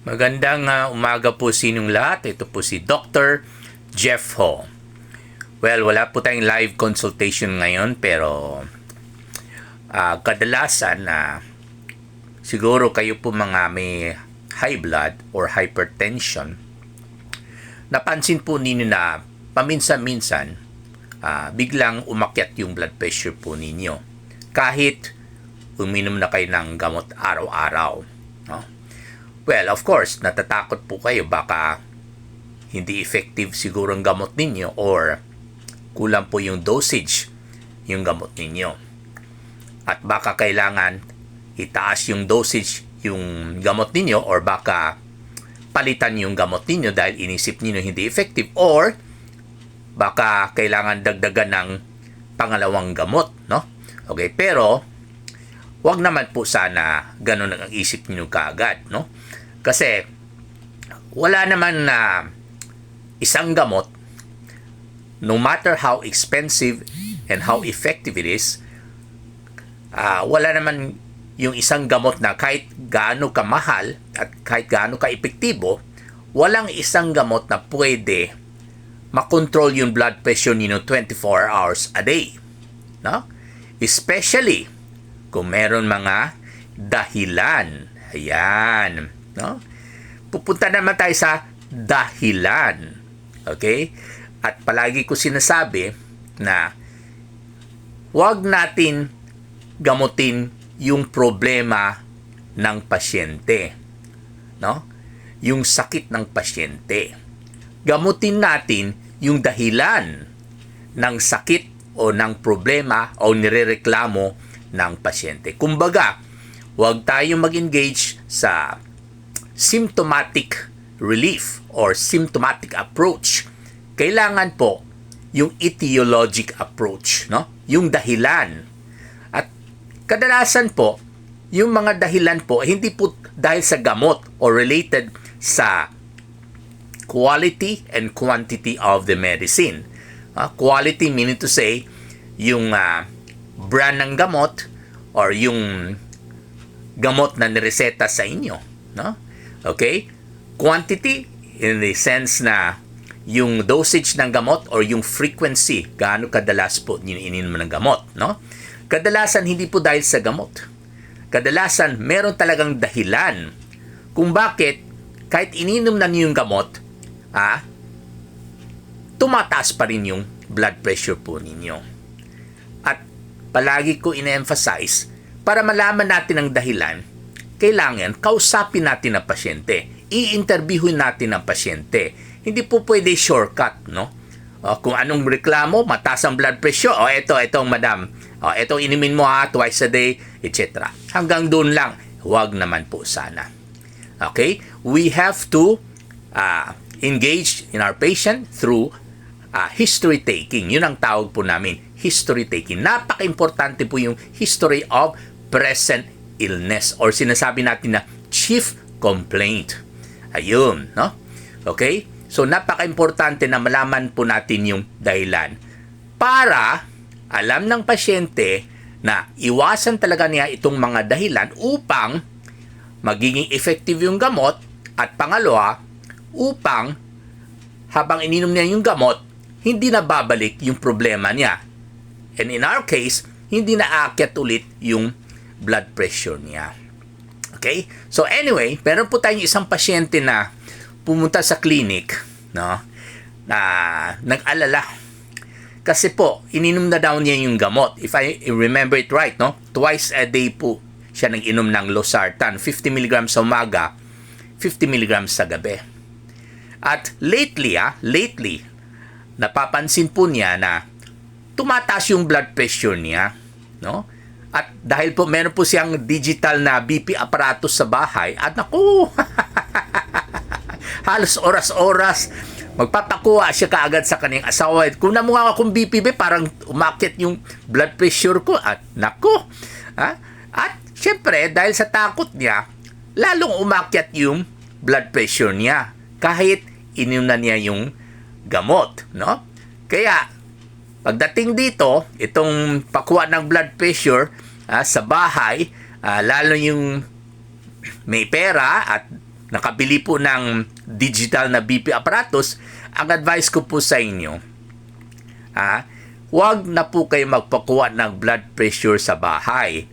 Magandang umaga po sa inyong lahat. Ito po si Dr. Jeff Ho. Well, wala po tayong live consultation ngayon pero kadalasan siguro kayo po mga may high blood or hypertension, napansin po ninyo na paminsan-minsan biglang umakyat yung blood pressure po ninyo kahit uminom na kayo ng gamot araw-araw. No? Well, of course, natatakot po kayo baka hindi effective siguro ang gamot ninyo or kulang po yung dosage yung gamot ninyo. At baka kailangan itaas yung dosage yung gamot ninyo or baka palitan yung gamot ninyo dahil inisip niyo hindi effective or baka kailangan dagdagan ng pangalawang gamot, no? Okay, pero wag naman po sana ganun ang isip niyo kaagad, no? Kasi wala naman na isang gamot, no matter how expensive and how effective it is, wala naman yung isang gamot na kahit gaano kamahal at kahit gaano ka-epektibo, walang isang gamot na pwede makontrol yung blood pressure niyo 24 hours a day. No? Especially kung meron mga dahilan. Ayan. No? Pupunta naman tayo sa dahilan. Okay? At palagi ko sinasabi na huwag natin gamutin yung problema ng pasyente. No? Yung sakit ng pasyente. Gamutin natin yung dahilan ng sakit o ng problema o nirereklamo ng pasyente. Kumbaga, huwag tayong mag-engage sa symptomatic relief or symptomatic approach. Kailangan po yung etiologic approach, no? Yung dahilan. At kadalasan po, yung mga dahilan po hindi po dahil sa gamot or related sa quality and quantity of the medicine. Quality meaning to say, yung brand ng gamot or yung gamot na nireseta sa inyo, no? Okay? Quantity in the sense na yung dosage ng gamot or yung frequency, gaano kadalas po iniinom ng gamot, no? Kadalasan hindi po dahil sa gamot. Kadalasan meron talagang dahilan kung bakit kahit ininom na niyo yung gamot, tumataas pa rin yung blood pressure po ninyo. At palagi ko ine-emphasize, para malaman natin ang dahilan, kailangan kausapin natin ang pasyente. I-interviewin natin ang pasyente. Hindi po pwede shortcut, no? Kung anong reklamo, mataas ang blood pressure, etong madam, etong inumin mo twice a day, etc. Hanggang doon lang, huwag naman po sana. Okay? We have to engage in our patient through history taking. Yun ang tawag po namin, history taking. Napaka-importante po yung history of present illness or sinasabi natin na chief complaint. Ayun, no? Okay? So, napaka-importante na malaman po natin yung dahilan para alam ng pasyente na iwasan talaga niya itong mga dahilan upang magiging effective yung gamot at pangalawa, upang habang ininom niya yung gamot, hindi na babalik yung problema niya. And in our case, hindi na aakyat ulit yung blood pressure niya. Okay? So anyway, meron po tayong isang pasyente na pumunta sa clinic, no? Na nag-alala. Kasi po, ininom na daw niya yung gamot. If I remember it right, no? Twice a day po siya nag-inom ng losartan. 50 mg sa umaga, 50 mg sa gabi. At lately, napapansin po niya na tumataas yung blood pressure niya, no? At dahil po meron po siyang digital na BP aparatus sa bahay, at naku, halos oras-oras, magpapakuha siya kaagad sa kanyang asawa. Kung namukha akong BP, parang umakyat yung blood pressure ko. At naku, at syempre, dahil sa takot niya, lalong umakyat yung blood pressure niya. Kahit ininom na niya yung gamot, no? Kaya, pagdating dito, itong pakuha ng blood pressure sa bahay, lalo yung may pera at nakabili po ng digital na BP apparatus, ang advice ko po sa inyo, huwag na po kayo magpakuha ng blood pressure sa bahay.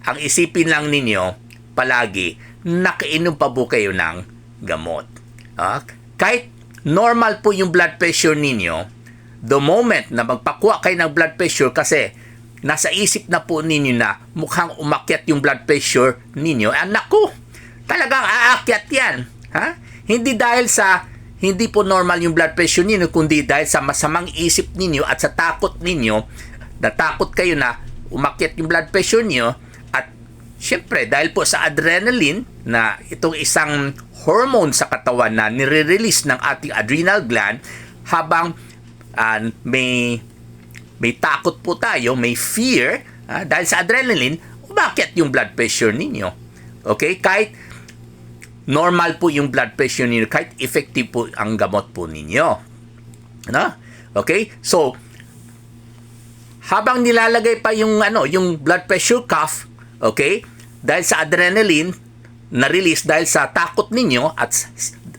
Ang isipin lang ninyo, palagi, nakainom pa po kayo ng gamot. Kahit normal po yung blood pressure ninyo, the moment na magpakuha kayo ng blood pressure kasi nasa isip na po ninyo na mukhang umakyat yung blood pressure ninyo, naku, talagang aakyat yan. Hindi po normal yung blood pressure ninyo, kundi dahil sa masamang isip ninyo at sa takot ninyo, natakot kayo na umakyat yung blood pressure niyo. At syempre, dahil po sa adrenaline, na itong isang hormone sa katawan na nire-release ng ating adrenal gland, habang may takot po tayo, may fear, dahil sa adrenaline, umakyat yung blood pressure ninyo. Okay? Kahit normal po yung blood pressure ninyo, kahit effective po ang gamot po ninyo. Okay? So, habang nilalagay pa yung blood pressure cuff, okay? Dahil sa adrenaline na release dahil sa takot ninyo at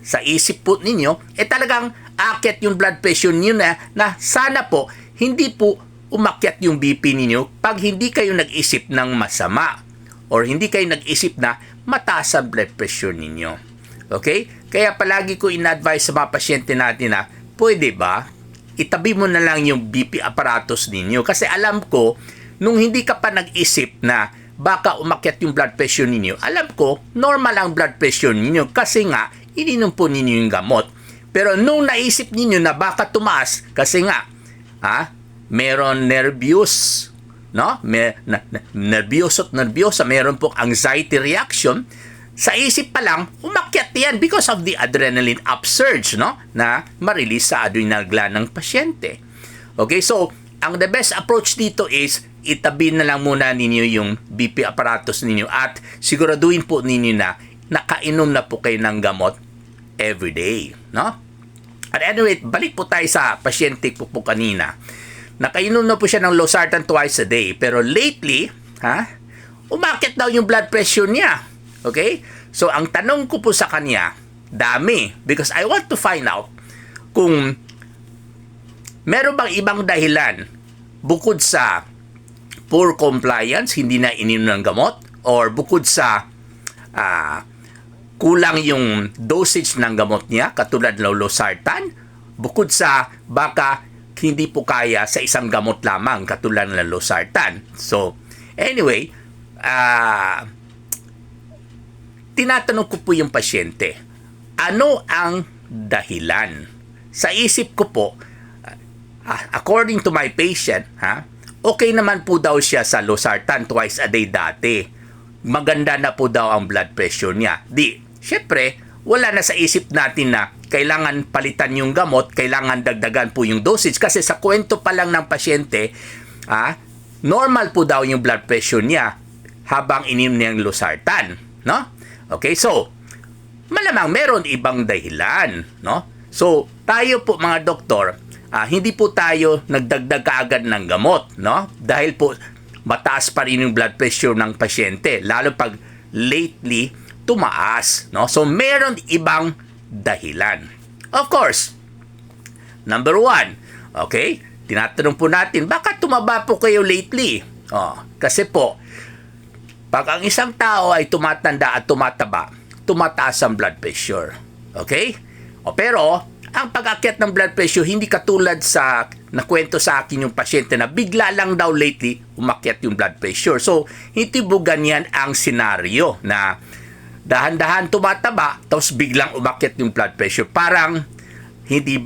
sa isip po ninyo, talagang aakyat yung blood pressure niyo na sana po hindi po umakyat yung BP ninyo pag hindi kayo nag-isip ng masama or hindi kayo nag-isip na mataas ang blood pressure ninyo. Okay? Kaya palagi ko in-advise sa mga pasyente natin na pwede ba itabi mo na lang yung BP apparatus ninyo. Kasi alam ko, nung hindi ka pa nag-isip na baka umakyat yung blood pressure ninyo, alam ko, normal ang blood pressure ninyo kasi nga, ininom po ninyo yung gamot. Pero nung naisip ninyo na baka tumaas, kasi nga, meron nervous, no? Nervyoso at nervyosa, meron pong anxiety reaction, sa isip pa lang, umakyat yan because of the adrenaline upsurge, no? Na ma-release sa adrenal gland ng pasyente. Okay, so, ang the best approach dito is, itabi na lang muna ninyo yung BP apparatus ninyo at siguraduhin po ninyo na nakainom na po kayo ng gamot everyday, no? At anyway, balik po tayo sa pasyente po kanina. Nakainom na po siya ng losartan twice a day, pero lately, umakyat daw yung blood pressure niya. Okay? So, ang tanong ko po sa kanya, dami. Because I want to find out kung meron bang ibang dahilan bukod sa poor compliance, hindi na ininom ng gamot, or bukod sa kulang yung dosage ng gamot niya, katulad ng losartan, bukod sa baka hindi po kaya sa isang gamot lamang, katulad ng losartan. So, anyway, tinatanong ko po yung pasyente, ano ang dahilan? Sa isip ko po, according to my patient, okay naman po daw siya sa losartan twice a day dati. Maganda na po daw ang blood pressure niya. Syempre, wala na sa isip natin na kailangan palitan yung gamot, kailangan dagdagan po yung dosage. Kasi sa kwento pa lang ng pasyente, normal po daw yung blood pressure niya habang ininom niya yung losartan. No? Okay, so, malamang meron ibang dahilan, no? So, tayo po mga doktor, hindi po tayo nagdagdag kaagad ng gamot, no? Dahil po, mataas pa rin yung blood pressure ng pasyente, lalo pag lately, tumaas, no? So, meron ibang dahilan. Of course, number one, okay? Tinatanong po natin, bakit tumaba po kayo lately? Kasi po, pag ang isang tao ay tumatanda at tumataba, tumataas ang blood pressure. Okay? Pero, ang pag-akyat ng blood pressure, hindi katulad sa nakwento sa akin yung pasyente na bigla lang daw lately umakyat yung blood pressure. So, hindi po ganyan ang senaryo na dahan-dahan tumataba, tapos biglang umakyat yung blood pressure. Parang hindi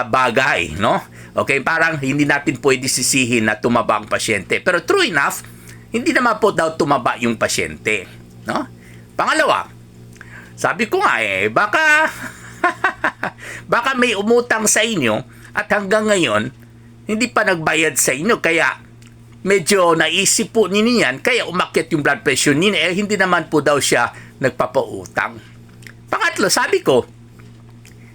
bagay, no? Okay, parang hindi natin pwede sisihin na tumaba ang pasyente. Pero true enough, hindi naman po daw tumaba yung pasyente, no? Pangalawa, sabi ko nga baka baka may umutang sa inyo at hanggang ngayon hindi pa nagbayad sa inyo kaya medyo naisip po ninyo yan kaya umakyat yung blood pressure ninyo hindi naman po daw siya nagpapautang. Pangatlo, sabi ko,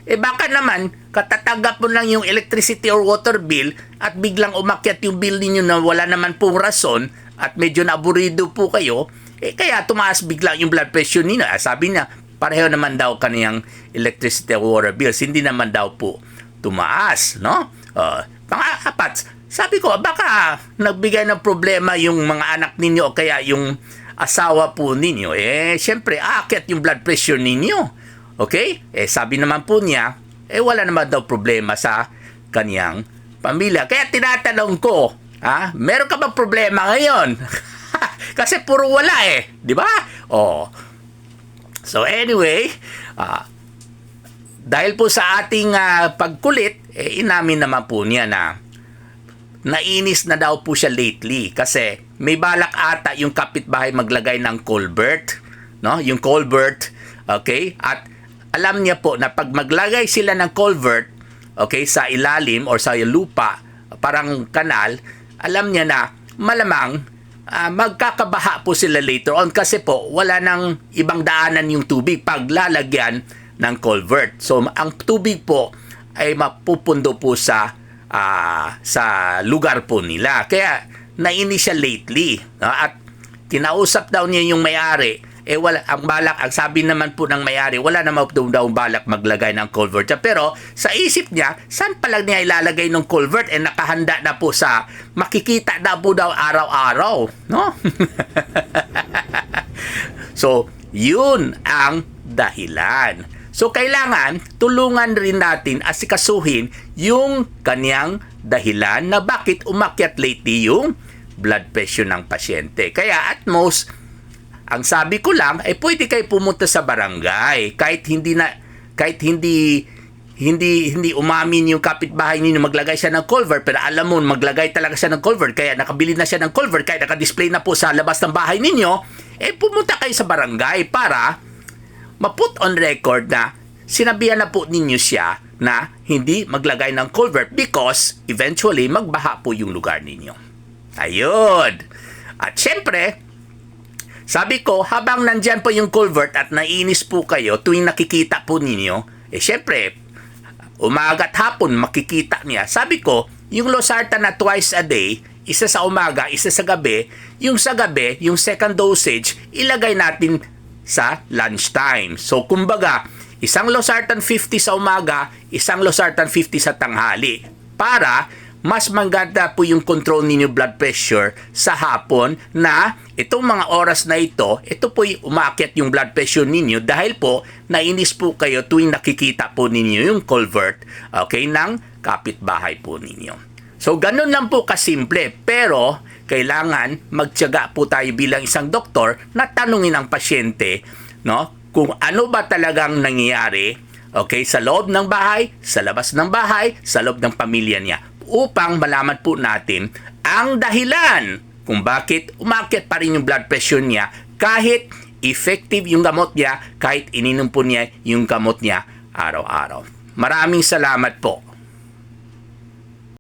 baka naman katatanggap mo lang yung electricity or water bill at biglang umakyat yung bill ninyo na wala naman pong rason at medyo naburido po kayo, Kaya tumaas bigla yung blood pressure ninyo. Sabi niya, pareho naman daw kaniyang electricity or water bills. Hindi naman daw po tumaas, no? Pang-apat, sabi ko, baka nagbigay ng problema yung mga anak ninyo o kaya yung asawa po ninyo. Syempre, aakyat yung blood pressure ninyo. Okay? Sabi naman po niya, wala naman daw problema sa kaniyang pamilya. Kaya tinatanong ko, meron ka bang problema ngayon? Kasi puro wala di ba? So anyway, dahil po sa ating pagkulit, inamin naman po niya na nainis na daw po siya lately kasi may balak ata yung kapitbahay maglagay ng culvert, no? Yung culvert, okay? At alam niya po na pag maglagay sila ng culvert, okay, sa ilalim or sa lupa, parang kanal, alam niya na malamang magkakabaha po sila later on kasi po wala nang ibang daanan yung tubig pag lalagyan ng culvert. So ang tubig po ay mapupundo po sa lugar po nila. Kaya nainis siya lately, no? At kinausap daw niya yung may-ari. Wala ang sabi naman po ng may-ari, wala naman daw balak maglagay ng culvert. Pero sa isip niya, saan pa lang niya ilalagay ng culvert? Nakahanda na po sa makikita na po daw araw-araw, no? So, yun ang dahilan. So, kailangan tulungan rin natin asikasuhin yung kanyang dahilan na bakit umakyat lately yung blood pressure ng pasyente. Kaya at most, ang sabi ko lang, pwede kayo pumunta sa barangay kahit hindi umamin yung kapitbahay ninyo maglagay siya ng culvert, pero alam mo maglagay talaga siya ng culvert, kaya nakabili na siya ng culvert, kaya nakadisplay na po sa labas ng bahay ninyo, pumunta kayo sa barangay para ma-put on record na sinabihan na po ninyo siya na hindi maglagay ng culvert because eventually magbaha po yung lugar ninyo. Ayun. At syempre, sabi ko, habang nandyan po yung culvert at nainis po kayo tuwing nakikita po ninyo, syempre, umaga at hapon makikita niya. Sabi ko, yung losartan na twice a day, isa sa umaga, isa sa gabi, yung sa gabi, yung second dosage, ilagay natin sa lunchtime. So, kumbaga, isang losartan 50 sa umaga, isang losartan 50 sa tanghali. Para mas maganda po yung control ninyo blood pressure sa hapon na itong mga oras na ito po yung umakyat yung blood pressure ninyo dahil po nainis po kayo tuwing nakikita po ninyo yung culvert, okay, ng kapitbahay po ninyo. So, ganun lang po kasimple. Pero, kailangan magtiyaga po tayo bilang isang doktor na tanungin ang pasyente, no, kung ano ba talagang nangyayari, okay, sa loob ng bahay, sa labas ng bahay, sa loob ng pamilya niya, upang malaman po natin ang dahilan kung bakit umakyat pa rin yung blood pressure niya kahit effective yung gamot niya, kahit ininom po niya yung gamot niya araw-araw. Maraming salamat po.